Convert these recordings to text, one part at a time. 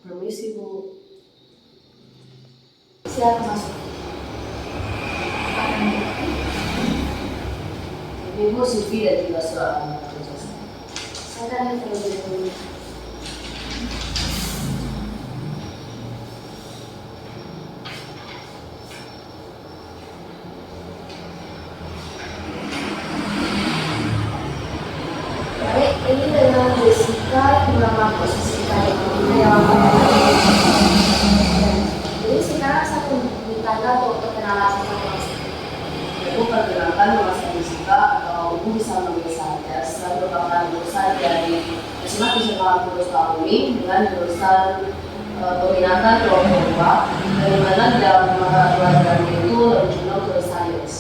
Permisi Bu. Silakan masuk. Ini Bu CV dan juga soal kerja saya. Saya akan terlebih dahulu. Baik, ini dengan Jessica melamar posisi karyawan. Jadi sekarang saya minta untuk perkenalan sama Mas. Ibu perkenalkan nama saya Jessica atau Ibu bisa memanggil saya. Saya merupakan lulusan dari SMA Kesehatan Lulus tahun ini dengan jurusan peminatan kelompok 2, dari mana dalam mata pelajaran itu Regional Science.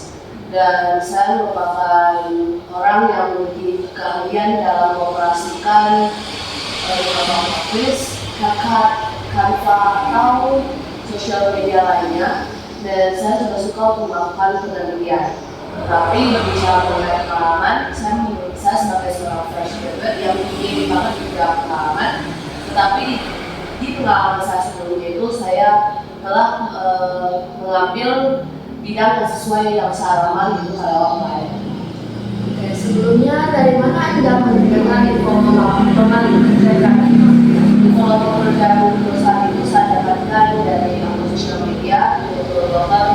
Dan saya merupakan orang yang memiliki keahlian dalam mengoperasikan Office, CapCut, Canva atau sosial media lainnya. Dan saya juga suka untuk melakukan penelitian. Tapi berbicara mengenai pengalaman, saya sebagai seorang fresh graduate yang memiliki banget juga pengalaman. Tetapi di pengalaman saya sebelumnya itu saya telah mengambil bidang yang sesuai yang saya lamar yaitu karyawan lain. Oke, sebelumnya dari mana Anda mendapatkan informasi pekerjaan? Kalau pekerjaan perusahaan itu saya dapatkan dari akun sosial media yaitu lokal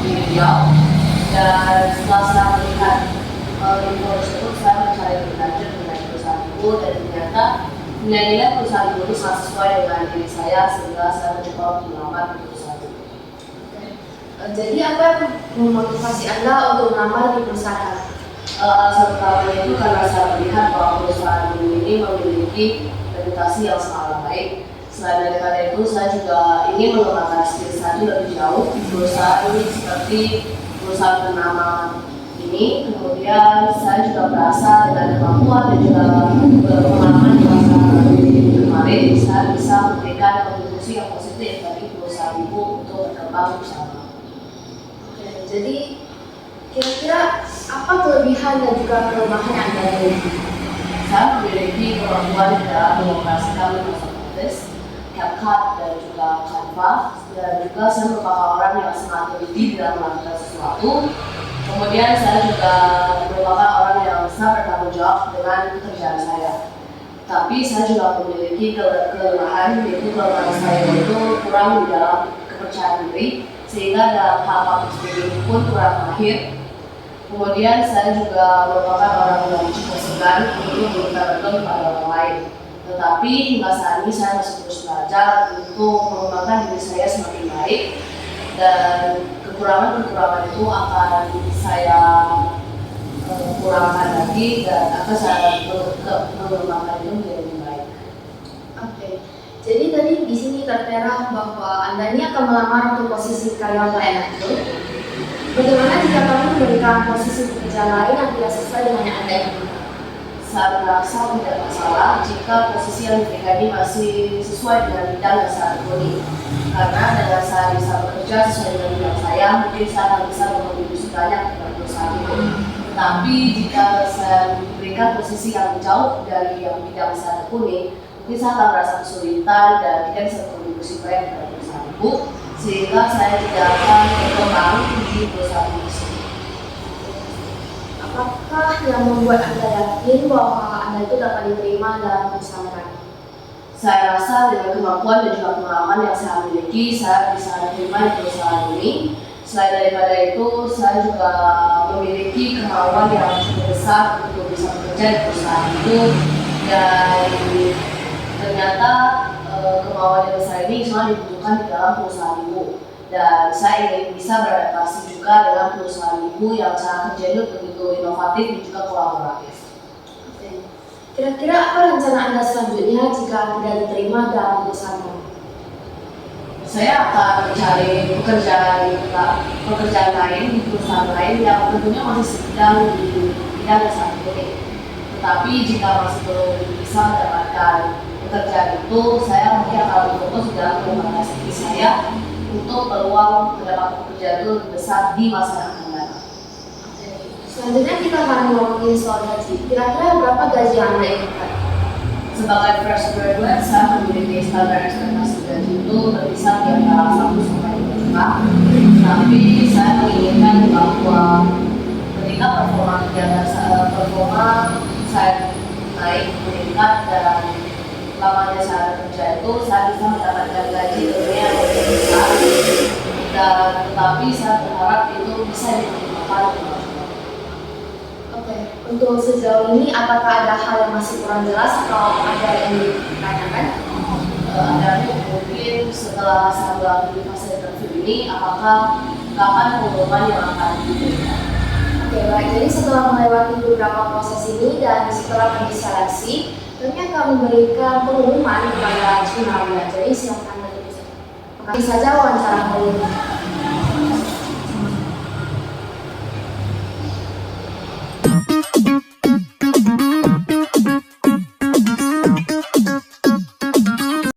di Riau. Dan setelah saya melihat info tersebut, saya mencari berlanjut dengan perusahaan itu dan ternyata nilai-nilai perusahaan itu sangat sesuai dengan diri saya sehingga saya mencoba untuk melamar di perusahaan itu. Jadi apa yang memotivasi Anda untuk melamar di perusahaan? Seperti itu karena saya melihat bahwa perusahaan ini memiliki reputasi yang sangat baik. Selain daripada itu, saya juga ingin mengembangkan skill saya lebih jauh di perusahaan ini seperti perusahaan ternama ini. Kemudian saya juga merasa dengan kemampuan dan juga pengalaman yang saya miliki kemarin, saya bisa memberikan kontribusi yang positif bagi perusahaan ibu untuk berkembang bersama. Oke, jadi kira-kira apa kelebihan dan juga kelemahan Anda miliki? Saya memiliki kemampuan dalam mengoperasikan Microsoft Office, CapCut dan juga Canva, dan juga saya merupakan orang yang sangat teliti dalam melakukan sesuatu. Kemudian saya juga merupakan orang yang sangat bertanggung jawab dengan pekerjaan saya. Tapi saya juga memiliki kelemahan, yaitu kelemahan saya itu kurang di dalam kepercayaan diri, sehingga dalam hal public speaking pun kurang mahir. Kemudian saya juga merupakan orang yang cukup segan untuk berbicara kepada orang lain. Tetapi hingga saat ini saya masih terus belajar untuk mengembangkan diri saya semakin baik, dan kekurangan-kekurangan itu akan saya kurangkan lagi dan akan saya mengembangkan itu menjadi lebih baik. Oke, jadi tadi di sini tertera bahwa Anda ini akan melamar untuk posisi karyawan layanan itu. Bagaimana jika kami memberikan posisi pekerjaan lain yang tidak sesuai dengan yang Anda inginkan? Saya merasa tidak masalah jika posisi yang diberikan ini masih sesuai dengan bidang yang saya tekuni. Karena dengan saya bisa bekerja sesuai dengan bidang saya, mungkin saya akan bisa berkontribusi banyak kepada perusahaan itu. Tapi jika saya diberikan posisi yang jauh dari yang bidang saya tekuni, mungkin saya akan merasa kesulitan dan tidak bisa berkontribusi baik kepada perusahaan itu, sehingga saya tidak akan berkembang di perusahaan itu. Apakah yang membuat Anda yakin bahwa Anda itu dapat diterima dalam perusahaan kami? Saya rasa dengan kemampuan dan juga pengalaman yang saya miliki, saya bisa diterima di perusahaan ini. Selain daripada itu, saya juga memiliki kemauan yang cukup besar untuk bisa bekerja di perusahaan itu. Dan ternyata kemauan yang besar ini sangat dibutuhkan di dalam perusahaan ibu. Dan saya ingin bisa beradaptasi juga dengan perusahaan ibu yang cara kerjanya begitu inovatif dan juga kolaboratif. Oke. Kira-kira apa rencana Anda selanjutnya jika tidak diterima dalam perusahaan kami? Saya akan mencari pekerjaan lain di perusahaan lain yang tentunya masih sedang di bidang yang saya tekuni. Tetapi jika masih belum bisa mendapatkan pekerjaan itu, saya mungkin akan berfokus dalam mengembangkan skill saya untuk peluang mendapatkan pekerjaan itu lebih besar di masa yang akan datang. Selanjutnya kita akan ngomongin soal gaji. Kira-kira berapa gaji yang Anda inginkan? Sebagai fresh graduate, saya memiliki standar ekspektasi gaji itu berkisar di antara 1 sampai 2 juta. Tapi saya menginginkan bahwa ketika performa saya naik meningkat dan lamanya saya kerja itu saya bisa mendapatkan gaji tentunya yang lebih besar. Dan tetapi saya berharap itu bisa dimaksimalkan. Oke, untuk sejauh ini apakah ada hal yang masih kurang jelas atau ada yang ditanyakan? Ada mungkin setelah saya melalui fase interview ini, apakah kapan pengumuman yang akan diberikan? Oke, baik. Jadi setelah melewati beberapa proses ini dan setelah kami seleksi, kami akan memberikan pengumuman kepada Cinaria. Jadi silakan dari saja wawancara kali ini.